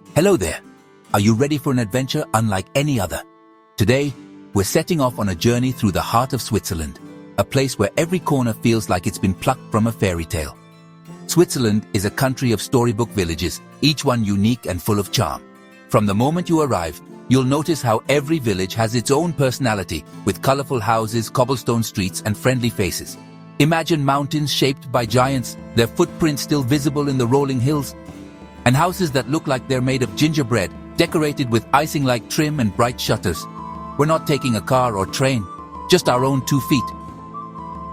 Hello there. Are you ready for an adventure unlike any other? Today, we're setting off on a journey through the heart of Switzerland, a place where every corner feels like it's been plucked from a fairy tale. Switzerland is a country of storybook villages, each one unique and full of charm. From the moment you arrive, you'll notice how every village has its own personality, with colorful houses, cobblestone streets, and friendly faces. Imagine mountains shaped by giants, their footprints still visible in the rolling hills, and houses that look like they're made of gingerbread, decorated with icing-like trim and bright shutters. We're not taking a car or train, just our own 2 feet.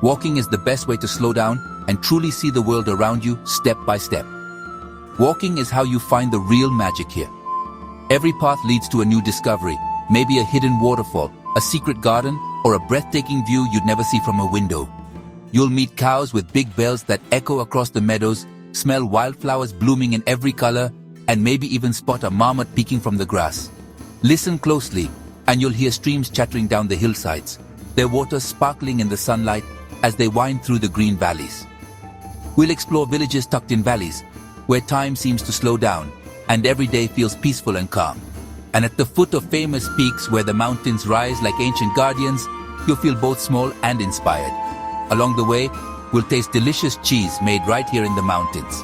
Walking is the best way to slow down and truly see the world around you step by step. Walking is how you find the real magic here. Every path leads to a new discovery, maybe a hidden waterfall, a secret garden, or a breathtaking view you'd never see from a window. You'll meet cows with big bells that echo across the meadows, smell wildflowers blooming in every color, and maybe even spot a marmot peeking from the grass. Listen closely, and you'll hear streams chattering down the hillsides, their water sparkling in the sunlight as they wind through the green valleys. We'll explore villages tucked in valleys, where time seems to slow down, and every day feels peaceful and calm. And at the foot of famous peaks where the mountains rise like ancient guardians, you'll feel both small and inspired. Along the way, we'll taste delicious cheese made right here in the mountains,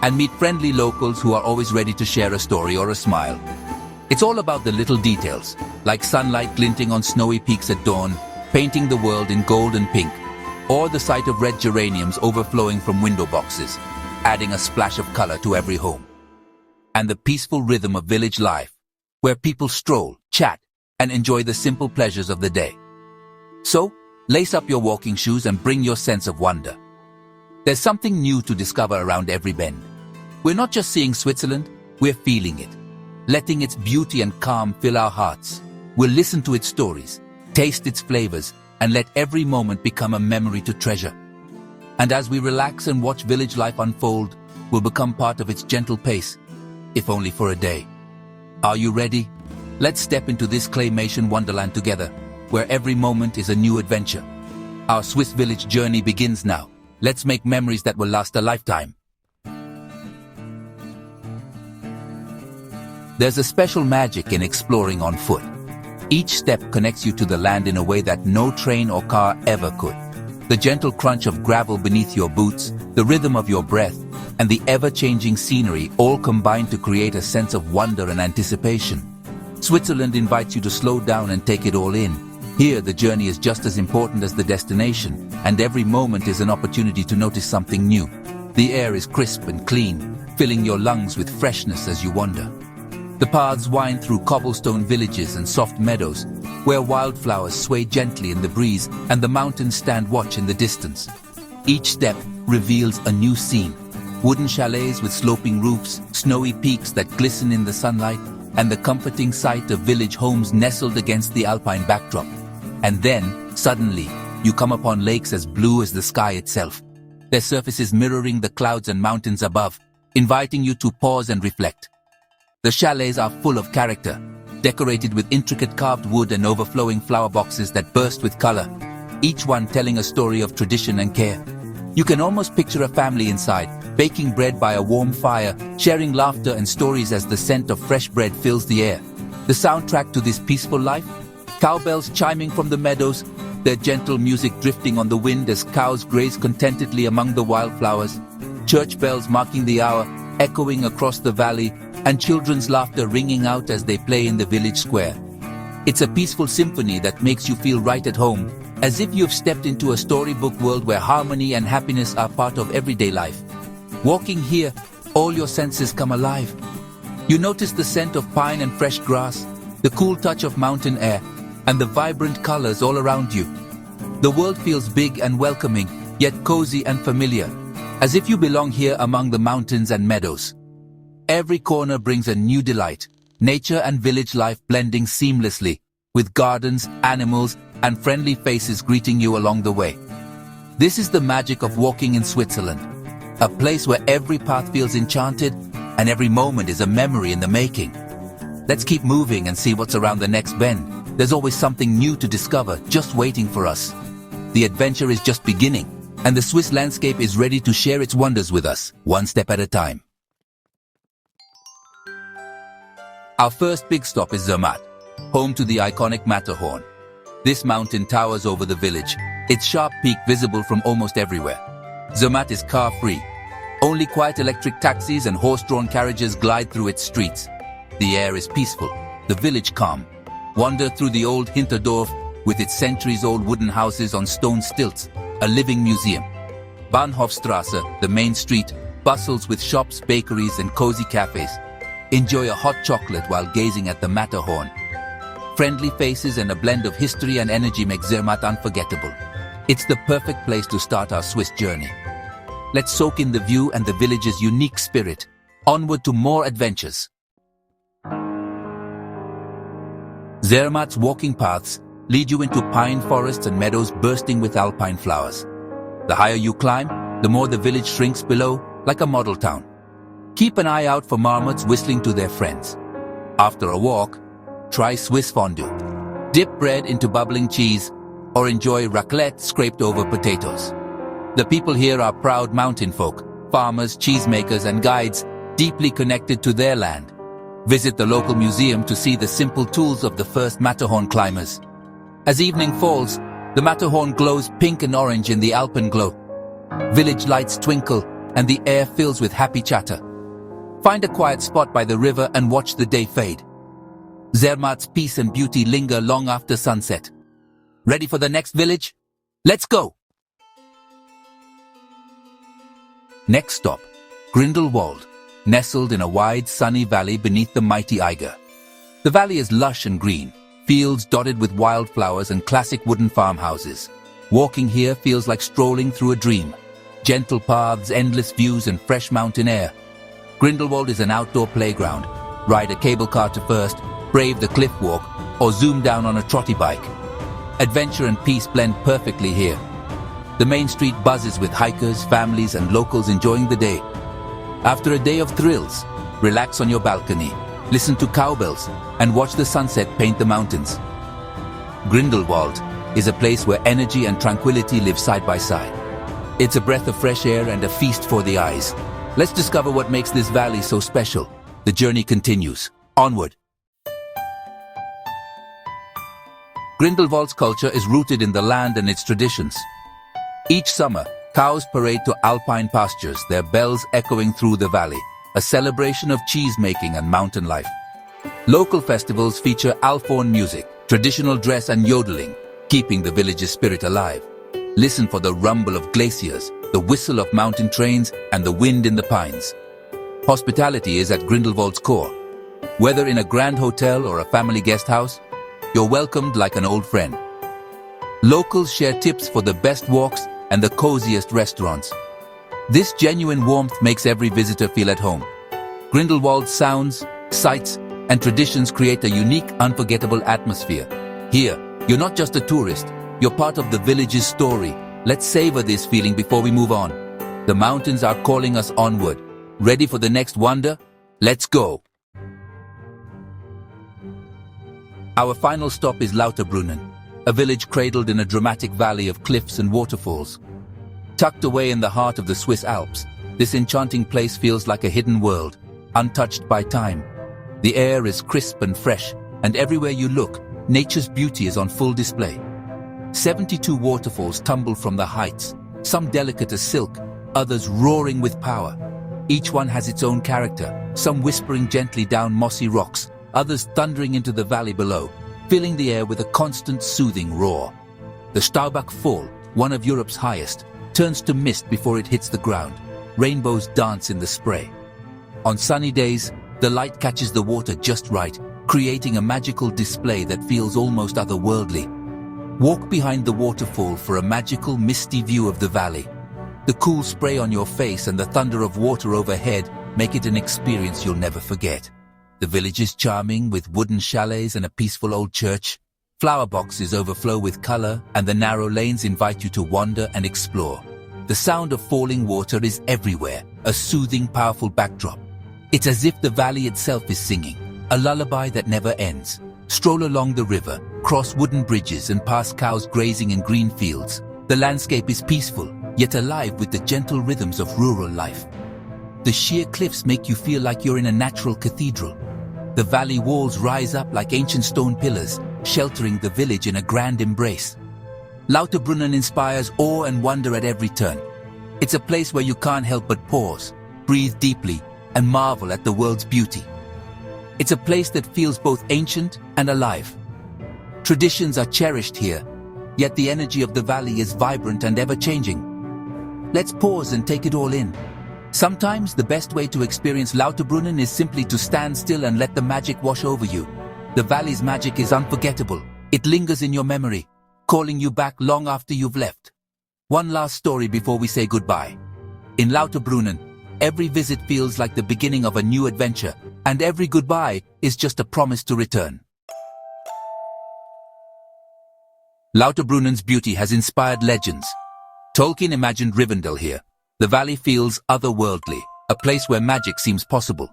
and meet friendly locals who are always ready to share a story or a smile. It's all about the little details, like sunlight glinting on snowy peaks at dawn, painting the world in gold and pink, or the sight of red geraniums overflowing from window boxes, adding a splash of color to every home. And the peaceful rhythm of village life, where people stroll, chat, and enjoy the simple pleasures of the day. So, lace up your walking shoes and bring your sense of wonder. There's something new to discover around every bend. We're not just seeing Switzerland, we're feeling it, letting its beauty and calm fill our hearts. We'll listen to its stories, taste its flavors, and let every moment become a memory to treasure. And as we relax and watch village life unfold, we'll become part of its gentle pace, if only for a day. Are you ready? Let's step into this claymation wonderland together, where every moment is a new adventure. Our Swiss village journey begins now. Let's make memories that will last a lifetime. There's a special magic in exploring on foot. Each step connects you to the land in a way that no train or car ever could. The gentle crunch of gravel beneath your boots, the rhythm of your breath, and the ever-changing scenery all combine to create a sense of wonder and anticipation. Switzerland invites you to slow down and take it all in. Here, the journey is just as important as the destination, and every moment is an opportunity to notice something new. The air is crisp and clean, filling your lungs with freshness as you wander. The paths wind through cobblestone villages and soft meadows, where wildflowers sway gently in the breeze and the mountains stand watch in the distance. Each step reveals a new scene. Wooden chalets with sloping roofs, snowy peaks that glisten in the sunlight, and the comforting sight of village homes nestled against the alpine backdrop. And then, suddenly, you come upon lakes as blue as the sky itself, their surfaces mirroring the clouds and mountains above, inviting you to pause and reflect. The chalets are full of character, decorated with intricate carved wood and overflowing flower boxes that burst with color, each one telling a story of tradition and care. You can almost picture a family inside, baking bread by a warm fire, sharing laughter and stories as the scent of fresh bread fills the air. The soundtrack to this peaceful life? Cowbells chiming from the meadows, their gentle music drifting on the wind as cows graze contentedly among the wildflowers, church bells marking the hour, echoing across the valley, and children's laughter ringing out as they play in the village square. It's a peaceful symphony that makes you feel right at home, as if you've stepped into a storybook world where harmony and happiness are part of everyday life. Walking here, all your senses come alive. You notice the scent of pine and fresh grass, the cool touch of mountain air, and the vibrant colors all around you. The world feels big and welcoming, yet cozy and familiar, as if you belong here among the mountains and meadows. Every corner brings a new delight, nature and village life blending seamlessly, with gardens, animals, and friendly faces greeting you along the way. This is the magic of walking in Switzerland, a place where every path feels enchanted and every moment is a memory in the making. Let's keep moving and see what's around the next bend. There's always something new to discover, just waiting for us. The adventure is just beginning, and the Swiss landscape is ready to share its wonders with us, one step at a time. Our first big stop is Zermatt, home to the iconic Matterhorn. This mountain towers over the village, its sharp peak visible from almost everywhere. Zermatt is car-free. Only quiet electric taxis and horse-drawn carriages glide through its streets. The air is peaceful, the village calm. Wander through the old Hinterdorf with its centuries-old wooden houses on stone stilts, a living museum. Bahnhofstrasse, the main street, bustles with shops, bakeries, and cozy cafes. Enjoy a hot chocolate while gazing at the Matterhorn. Friendly faces and a blend of history and energy make Zermatt unforgettable. It's the perfect place to start our Swiss journey. Let's soak in the view and the village's unique spirit. Onward to more adventures. Zermatt's walking paths lead you into pine forests and meadows bursting with alpine flowers. The higher you climb, the more the village shrinks below, like a model town. Keep an eye out for marmots whistling to their friends. After a walk, try Swiss fondue. Dip bread into bubbling cheese, or enjoy raclette scraped over potatoes. The people here are proud mountain folk, farmers, cheesemakers, and guides, deeply connected to their land. Visit the local museum to see the simple tools of the first Matterhorn climbers. As evening falls, the Matterhorn glows pink and orange in the alpenglow. Village lights twinkle, and the air fills with happy chatter. Find a quiet spot by the river and watch the day fade. Zermatt's peace and beauty linger long after sunset. Ready for the next village? Let's go! Next stop, Grindelwald, nestled in a wide, sunny valley beneath the mighty Eiger. The valley is lush and green, fields dotted with wildflowers and classic wooden farmhouses. Walking here feels like strolling through a dream. Gentle paths, endless views, and fresh mountain air. Grindelwald is an outdoor playground. Ride a cable car to first, brave the cliff walk, or zoom down on a trotty bike. Adventure and peace blend perfectly here. The main street buzzes with hikers, families, and locals enjoying the day. After a day of thrills, relax on your balcony, listen to cowbells, and watch the sunset paint the mountains. Grindelwald is a place where energy and tranquility live side by side. It's a breath of fresh air and a feast for the eyes. Let's discover what makes this valley so special. The journey continues. Onward. Grindelwald's culture is rooted in the land and its traditions. Each summer, cows parade to alpine pastures, their bells echoing through the valley, a celebration of cheese-making and mountain life. Local festivals feature Alphorn music, traditional dress and yodeling, keeping the village's spirit alive. Listen for the rumble of glaciers, the whistle of mountain trains, and the wind in the pines. Hospitality is at Grindelwald's core. Whether in a grand hotel or a family guest house, you're welcomed like an old friend. Locals share tips for the best walks and the coziest restaurants. This genuine warmth makes every visitor feel at home. Grindelwald's sounds, sights, and traditions create a unique, unforgettable atmosphere. Here, you're not just a tourist, you're part of the village's story. Let's savor this feeling before we move on. The mountains are calling us onward. Ready for the next wonder? Let's go! Our final stop is Lauterbrunnen, a village cradled in a dramatic valley of cliffs and waterfalls. Tucked away in the heart of the Swiss Alps, this enchanting place feels like a hidden world, untouched by time. The air is crisp and fresh, and everywhere you look, nature's beauty is on full display. 72 waterfalls tumble from the heights, some delicate as silk, others roaring with power. Each one has its own character, some whispering gently down mossy rocks, others thundering into the valley below, filling the air with a constant soothing roar. The Staubach Fall, one of Europe's highest, turns to mist before it hits the ground. Rainbows dance in the spray. On sunny days, the light catches the water just right, creating a magical display that feels almost otherworldly. Walk behind the waterfall for a magical, misty view of the valley. The cool spray on your face and the thunder of water overhead make it an experience you'll never forget. The village is charming, with wooden chalets and a peaceful old church. Flower boxes overflow with color, and the narrow lanes invite you to wander and explore. The sound of falling water is everywhere, a soothing, powerful backdrop. It's as if the valley itself is singing, a lullaby that never ends. Stroll along the river, cross wooden bridges, and pass cows grazing in green fields. The landscape is peaceful, yet alive with the gentle rhythms of rural life. The sheer cliffs make you feel like you're in a natural cathedral. The valley walls rise up like ancient stone pillars, sheltering the village in a grand embrace. Lauterbrunnen inspires awe and wonder at every turn. It's a place where you can't help but pause, breathe deeply, and marvel at the world's beauty. It's a place that feels both ancient and alive. Traditions are cherished here, yet the energy of the valley is vibrant and ever-changing. Let's pause and take it all in. Sometimes the best way to experience Lauterbrunnen is simply to stand still and let the magic wash over you. The valley's magic is unforgettable. It lingers in your memory, calling you back long after you've left. One last story before we say goodbye. In Lauterbrunnen, every visit feels like the beginning of a new adventure, and every goodbye is just a promise to return. Lauterbrunnen's beauty has inspired legends. Tolkien imagined Rivendell here. The valley feels otherworldly, a place where magic seems possible.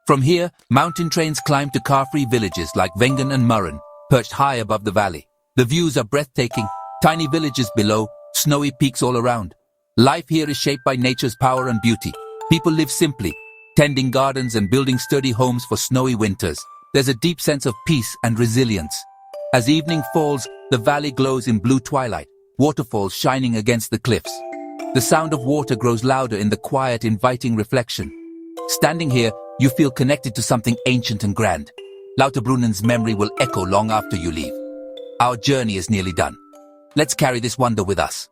From here, mountain trains climb to car-free villages like Wengen and Murren, perched high above the valley. The views are breathtaking, tiny villages below, snowy peaks all around. Life here is shaped by nature's power and beauty. People live simply, tending gardens and building sturdy homes for snowy winters. There's a deep sense of peace and resilience. As evening falls, the valley glows in blue twilight, waterfalls shining against the cliffs. The sound of water grows louder in the quiet, inviting reflection. Standing here, you feel connected to something ancient and grand. Lauterbrunnen's memory will echo long after you leave. Our journey is nearly done. Let's carry this wonder with us.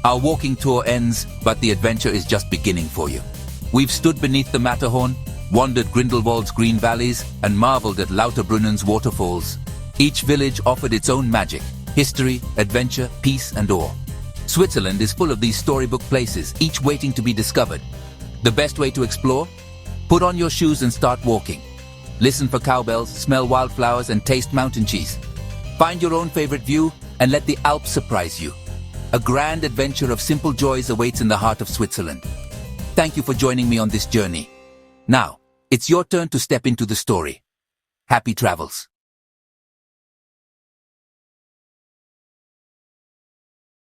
Our walking tour ends, but the adventure is just beginning for you. We've stood beneath the Matterhorn, wandered Grindelwald's green valleys, and marveled at Lauterbrunnen's waterfalls. Each village offered its own magic, history, adventure, peace, and awe. Switzerland is full of these storybook places, each waiting to be discovered. The best way to explore? Put on your shoes and start walking. Listen for cowbells, smell wildflowers, and taste mountain cheese. Find your own favorite view and let the Alps surprise you. A grand adventure of simple joys awaits in the heart of Switzerland. Thank you for joining me on this journey. Now, it's your turn to step into the story. Happy travels.